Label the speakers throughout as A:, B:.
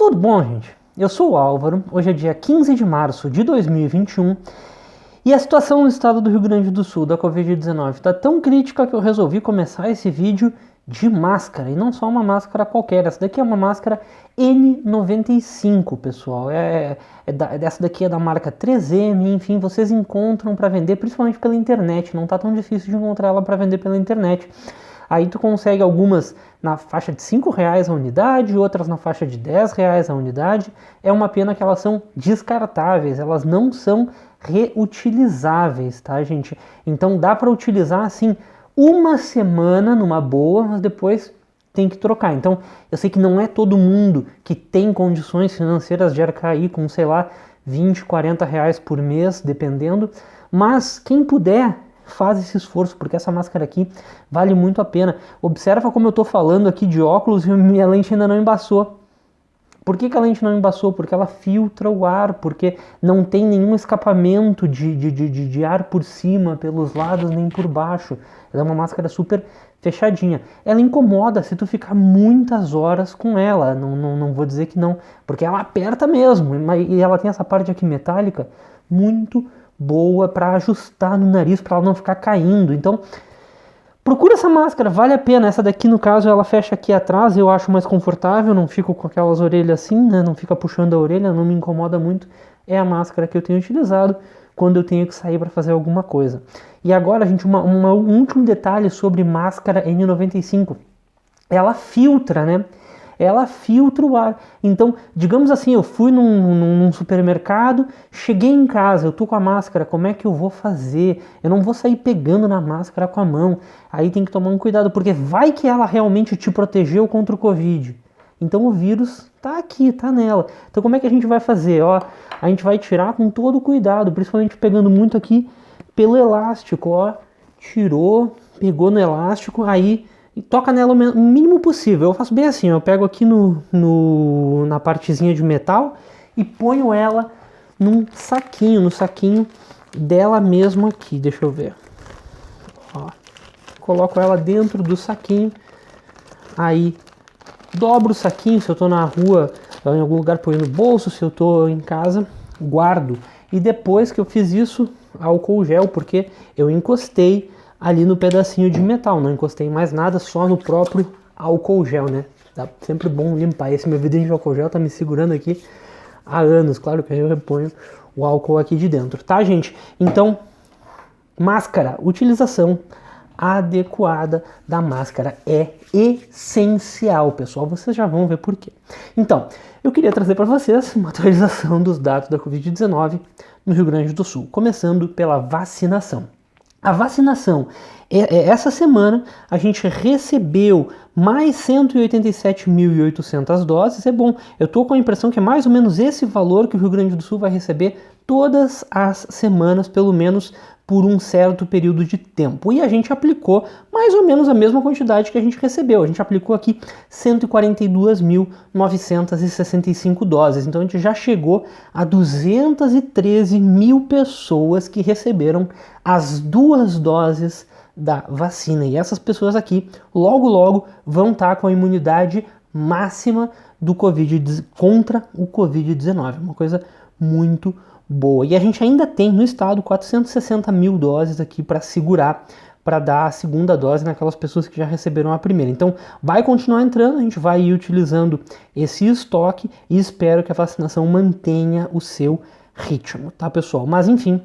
A: Tudo bom, gente? Eu sou o Álvaro, hoje é dia 15 de março de 2021 e a situação no estado do Rio Grande do Sul da Covid-19 está tão crítica que eu resolvi começar esse vídeo de máscara, e não só uma máscara qualquer. Essa daqui é uma máscara N95, pessoal. Essa daqui é da marca 3M, enfim, vocês encontram para vender principalmente pela internet, não tá tão difícil de encontrar ela para vender pela internet. Aí tu consegue algumas na faixa de R$5 a unidade, outras na faixa de R$10 a unidade. É uma pena que elas são descartáveis, elas não são reutilizáveis, tá, gente? Então dá para utilizar assim uma semana numa boa, mas depois tem que trocar. Então eu sei que não é todo mundo que tem condições financeiras de arcar aí com, sei lá, R$20, R$40 por mês, dependendo, mas quem puder, faz esse esforço, porque essa máscara aqui vale muito a pena. Observa como eu estou falando aqui de óculos e minha lente ainda não embaçou. Por que a lente não embaçou? Porque ela filtra o ar, porque não tem nenhum escapamento de ar por cima, pelos lados, nem por baixo. Ela é uma máscara super fechadinha. Ela incomoda se tu ficar muitas horas com ela, não vou dizer que não, porque ela aperta mesmo, e ela tem essa parte aqui metálica muito boa para ajustar no nariz, para ela não ficar caindo. Então procura essa máscara, vale a pena. Essa daqui, no caso, ela fecha aqui atrás, eu acho mais confortável, não fico com aquelas orelhas assim, né? Não fica puxando a orelha, não me incomoda muito. É a máscara que eu tenho utilizado quando eu tenho que sair para fazer alguma coisa. E agora, gente, um último detalhe sobre máscara N95. Ela filtra, né? Ela filtra o ar. Então, digamos assim, eu fui num supermercado, cheguei em casa, eu tô com a máscara, como é que eu vou fazer? Eu não vou sair pegando na máscara com a mão. Aí tem que tomar um cuidado, porque vai que ela realmente te protegeu contra o Covid. Então o vírus tá aqui, tá nela. Então como é que a gente vai fazer? Ó, a gente vai tirar com todo cuidado, principalmente pegando muito aqui pelo elástico, ó. Tirou, pegou no elástico, aí e toca nela o mínimo possível. Eu faço bem assim, eu pego aqui na partezinha de metal e ponho ela no saquinho dela mesmo aqui, deixa eu ver. Ó, coloco ela dentro do saquinho, aí dobro o saquinho, se eu tô na rua, em algum lugar ponho no bolso, se eu tô em casa, guardo. E depois que eu fiz isso, álcool gel, porque eu encostei ali no pedacinho de metal, não encostei mais nada, só no próprio álcool gel, né? Tá sempre bom limpar. Esse meu vidrinho de álcool gel tá me segurando aqui há anos, claro que eu reponho o álcool aqui de dentro, tá, gente? Então, máscara, utilização adequada da máscara é essencial, pessoal. Vocês já vão ver por quê. Então, eu queria trazer para vocês uma atualização dos dados da Covid-19 no Rio Grande do Sul, começando pela vacinação. A vacinação, essa semana a gente recebeu mais 187.800 doses, é bom, eu tô com a impressão que é mais ou menos esse valor que o Rio Grande do Sul vai receber todas as semanas, pelo menos por um certo período de tempo. E a gente aplicou mais ou menos a mesma quantidade que a gente recebeu. A gente aplicou aqui 142.965 doses. Então a gente já chegou a 213 mil pessoas que receberam as 2 doses da vacina. E essas pessoas aqui, logo vão estar com a imunidade máxima do contra o Covid-19. Uma coisa muito boa. E a gente ainda tem no estado 460 mil doses aqui para segurar, para dar a segunda dose naquelas pessoas que já receberam a primeira. Então vai continuar entrando, a gente vai ir utilizando esse estoque e espero que a vacinação mantenha o seu ritmo, tá, pessoal? Mas enfim,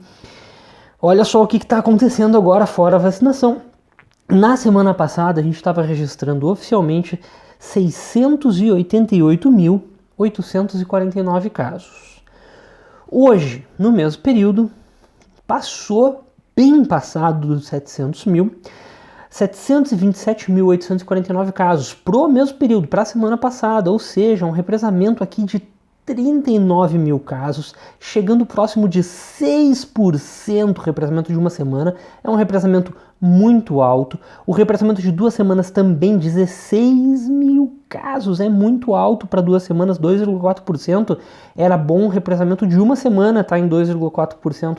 A: olha só o que está acontecendo agora fora a vacinação. Na semana passada a gente estava registrando oficialmente 688.849 casos. Hoje, no mesmo período, passou bem passado dos 700 mil, 727.849 casos pro mesmo período, para a semana passada, ou seja, um represamento aqui de 39 mil casos, chegando próximo de 6% represamento de uma semana, é um represamento muito alto. O represamento de 2 semanas também, 16 mil casos, é muito alto para 2 semanas, 2,4%. Era bom o represamento de uma semana, tá em 2,4%.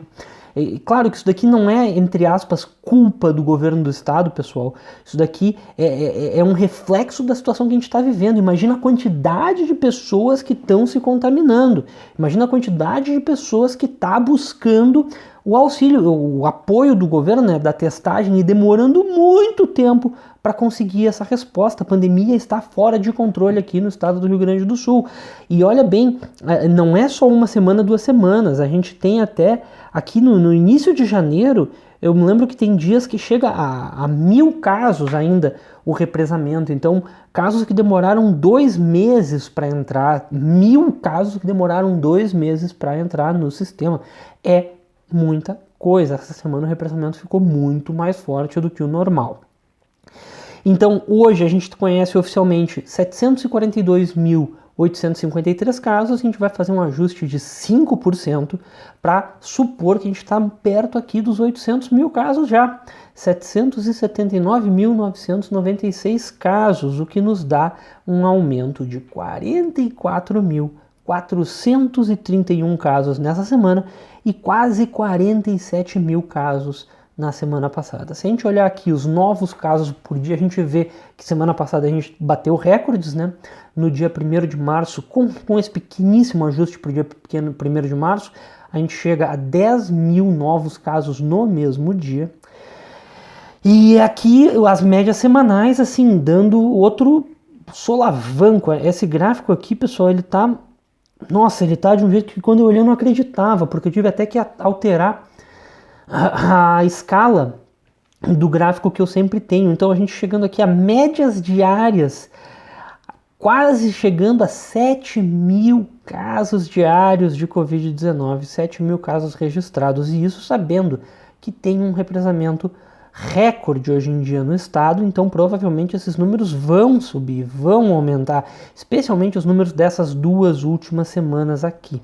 A: Claro que isso daqui não é, entre aspas, culpa do governo do estado, pessoal. Isso daqui é um reflexo da situação que a gente está vivendo. Imagina a quantidade de pessoas que estão se contaminando. Imagina a quantidade de pessoas que está buscando o auxílio, o apoio do governo, né, da testagem, e demorando muito tempo para conseguir essa resposta. A pandemia está fora de controle aqui no estado do Rio Grande do Sul. E olha bem, não é só uma semana, 2 semanas. A gente tem até, aqui no início de janeiro, eu me lembro que tem dias que chega a 1.000 casos ainda o represamento. Então, casos que demoraram 2 meses para entrar, 1.000 casos que demoraram 2 meses para entrar no sistema. É muita coisa. Essa semana o represamento ficou muito mais forte do que o normal. Então, hoje a gente conhece oficialmente 742.853 casos. A gente vai fazer um ajuste de 5% para supor que a gente está perto aqui dos 800 mil casos já. 779.996 casos, o que nos dá um aumento de 44.431 casos nessa semana e quase 47 mil casos na semana passada. Se a gente olhar aqui os novos casos por dia, a gente vê que semana passada a gente bateu recordes, né? No dia 1º de março, com esse pequeníssimo ajuste para o dia 1º de março, a gente chega a 10 mil novos casos no mesmo dia. E aqui as médias semanais, assim, dando outro solavanco. Esse gráfico aqui, pessoal, ele tá... Nossa, ele tá de um jeito que quando eu olhei eu não acreditava, porque eu tive até que alterar a escala do gráfico que eu sempre tenho. Então a gente chegando aqui a médias diárias, quase chegando a 7 mil casos diários de Covid-19, 7 mil casos registrados, e isso sabendo que tem um represamento recorde hoje em dia no estado. Então provavelmente esses números vão subir, vão aumentar, especialmente os números dessas 2 últimas semanas aqui.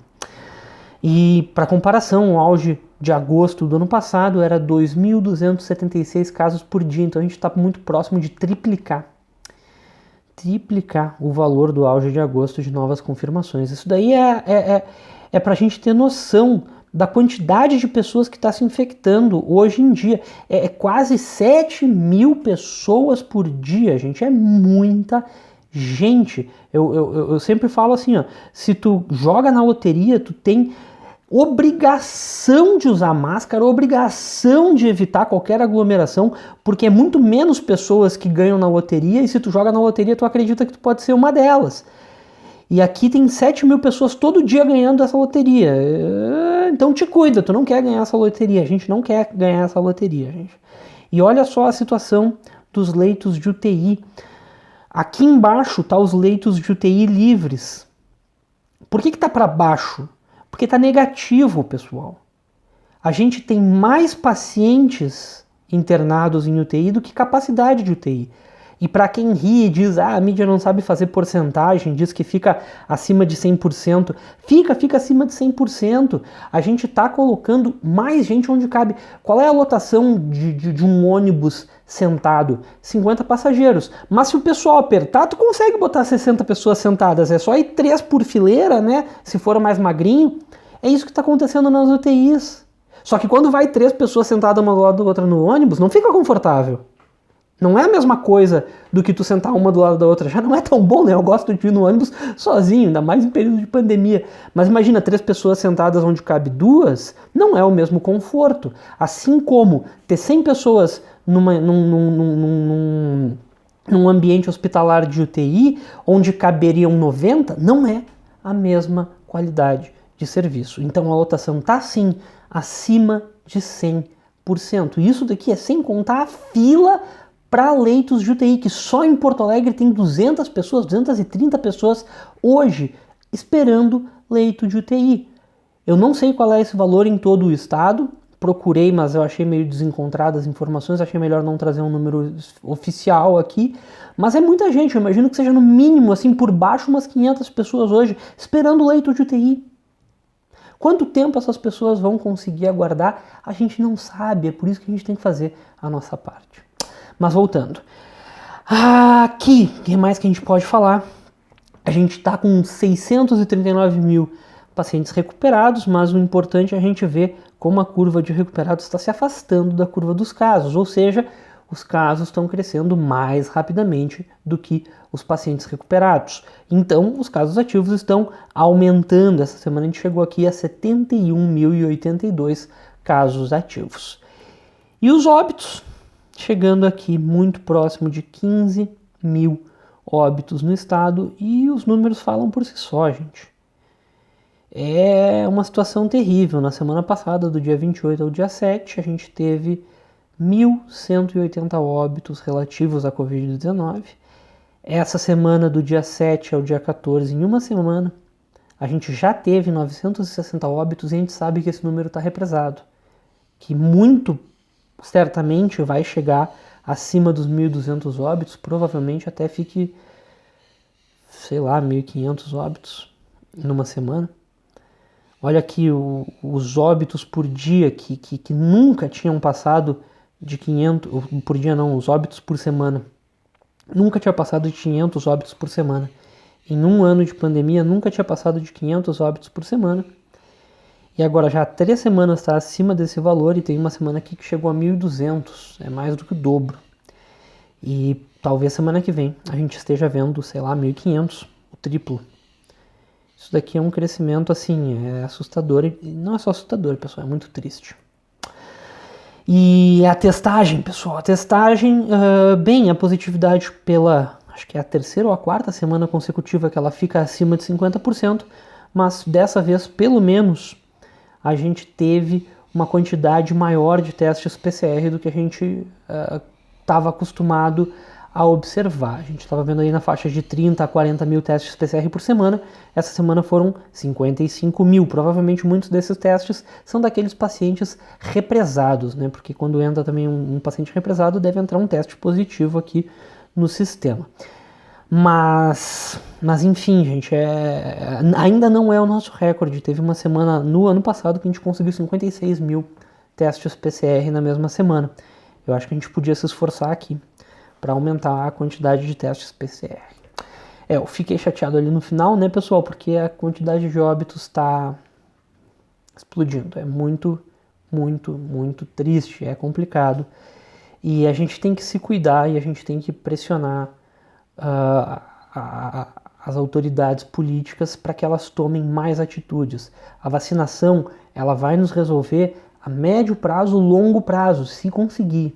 A: E para comparação, o auge de agosto do ano passado era 2.276 casos por dia, então a gente está muito próximo de triplicar o valor do auge de agosto de novas confirmações. Isso daí é para a gente ter noção da quantidade de pessoas que está se infectando hoje em dia. É quase 7 mil pessoas por dia, gente, é muita gente. Eu sempre falo assim, ó, se tu joga na loteria, tu tem obrigação de usar máscara, obrigação de evitar qualquer aglomeração, porque é muito menos pessoas que ganham na loteria, e se tu joga na loteria, tu acredita que tu pode ser uma delas. E aqui tem 7 mil pessoas todo dia ganhando essa loteria. Então te cuida, tu não quer ganhar essa loteria. A gente não quer ganhar essa loteria, gente. E olha só a situação dos leitos de UTI. Aqui embaixo tá os leitos de UTI livres. Por que tá para baixo? Porque tá negativo, pessoal. A gente tem mais pacientes internados em UTI do que capacidade de UTI. E para quem ri e diz, a mídia não sabe fazer porcentagem, diz que fica acima de 100%, fica acima de 100%. A gente está colocando mais gente onde cabe. Qual é a lotação de um ônibus sentado? 50 passageiros. Mas se o pessoal apertar, tu consegue botar 60 pessoas sentadas. É só ir 3 por fileira, né? Se for mais magrinho. É isso que está acontecendo nas UTIs. Só que quando vai 3 pessoas sentadas uma do lado da outra no ônibus, não fica confortável. Não é a mesma coisa do que tu sentar uma do lado da outra. Já não é tão bom, né? Eu gosto de ir no ônibus sozinho, ainda mais em período de pandemia. Mas imagina 3 pessoas sentadas onde cabe 2, não é o mesmo conforto. Assim como ter 100 pessoas num ambiente hospitalar de UTI, onde caberiam 90, não é a mesma qualidade de serviço. Então a lotação está sim acima de 100%. Isso daqui é sem contar a fila para leitos de UTI, que só em Porto Alegre tem 200 pessoas, 230 pessoas hoje esperando leito de UTI. Eu não sei qual é esse valor em todo o estado, procurei, mas eu achei meio desencontradas as informações, achei melhor não trazer um número oficial aqui, mas é muita gente, eu imagino que seja no mínimo, assim, por baixo umas 500 pessoas hoje esperando leito de UTI. Quanto tempo essas pessoas vão conseguir aguardar? A gente não sabe, é por isso que a gente tem que fazer a nossa parte. Mas voltando, aqui, o que mais que a gente pode falar? A gente está com 639 mil pacientes recuperados, mas o importante é a gente ver como a curva de recuperados está se afastando da curva dos casos, ou seja, os casos estão crescendo mais rapidamente do que os pacientes recuperados. Então, os casos ativos estão aumentando. Essa semana a gente chegou aqui a 71.082 casos ativos. E os óbitos, chegando aqui muito próximo de 15 mil óbitos no estado, e os números falam por si só, gente. É uma situação terrível. Na semana passada, do dia 28 ao dia 7, a gente teve 1.180 óbitos relativos à Covid-19. Essa semana, do dia 7 ao dia 14, em uma semana, a gente já teve 960 óbitos e a gente sabe que esse número está represado, que muito certamente vai chegar acima dos 1.200 óbitos, provavelmente até fique, sei lá, 1.500 óbitos numa semana. Olha aqui os óbitos por dia que nunca tinham passado de 500, por dia não, os óbitos por semana. Nunca tinha passado de 500 óbitos por semana. Em um ano de pandemia, nunca tinha passado de 500 óbitos por semana. E agora já há 3 semanas está acima desse valor e tem uma semana aqui que chegou a 1.200. É mais do que o dobro. E talvez semana que vem a gente esteja vendo, sei lá, 1.500, o triplo. Isso daqui é um crescimento, assim, é assustador. E não é só assustador, pessoal, é muito triste. E a testagem, pessoal, a positividade pela, acho que é a 3ª ou a 4ª semana consecutiva que ela fica acima de 50%, mas dessa vez, pelo menos, a gente teve uma quantidade maior de testes PCR do que a gente estava acostumado a observar. A gente estava vendo aí na faixa de 30 a 40 mil testes PCR por semana. Essa semana foram 55 mil. Provavelmente muitos desses testes são daqueles pacientes represados, né? Porque quando entra também um paciente represado, deve entrar um teste positivo aqui no sistema. Mas enfim, gente, ainda não é o nosso recorde. Teve uma semana no ano passado que a gente conseguiu 56 mil testes PCR na mesma semana. Eu acho que a gente podia se esforçar aqui para aumentar a quantidade de testes PCR. Eu fiquei chateado ali no final, né, pessoal, porque a quantidade de óbitos está explodindo. É muito, muito, muito triste, é complicado. E a gente tem que se cuidar e a gente tem que pressionar as autoridades políticas para que elas tomem mais atitudes. A vacinação, ela vai nos resolver a médio prazo, longo prazo, se conseguir.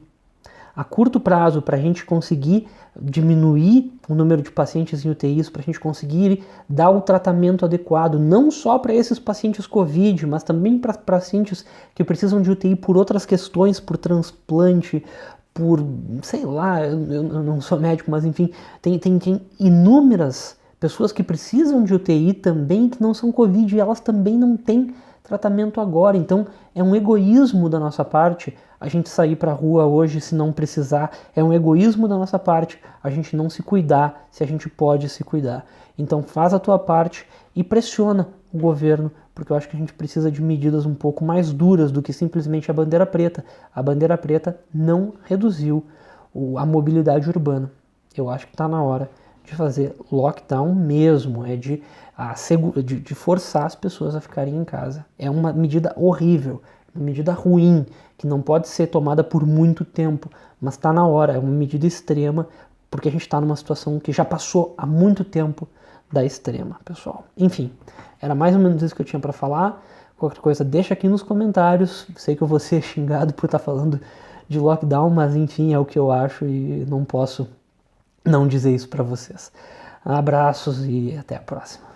A: A curto prazo, para a gente conseguir diminuir o número de pacientes em UTIs, para a gente conseguir dar o tratamento adequado, não só para esses pacientes COVID, mas também para pacientes que precisam de UTI por outras questões, por transplante, por, sei lá, eu não sou médico, mas enfim, tem inúmeras pessoas que precisam de UTI também, que não são COVID, e elas também não têm tratamento agora. Então é um egoísmo da nossa parte a gente sair para a rua hoje se não precisar, é um egoísmo da nossa parte a gente não se cuidar se a gente pode se cuidar. Então faz a tua parte e pressiona o governo, porque eu acho que a gente precisa de medidas um pouco mais duras do que simplesmente a bandeira preta. A bandeira preta não reduziu a mobilidade urbana. Eu acho que está na hora de fazer lockdown mesmo, de forçar as pessoas a ficarem em casa. É uma medida horrível, uma medida ruim, que não pode ser tomada por muito tempo, mas está na hora, é uma medida extrema, porque a gente está numa situação que já passou há muito tempo da extrema, pessoal. Enfim, era mais ou menos isso que eu tinha para falar. Qualquer coisa, deixa aqui nos comentários. Sei que eu vou ser xingado por estar falando de lockdown, mas enfim, é o que eu acho e não posso não dizer isso para vocês. Abraços e até a próxima.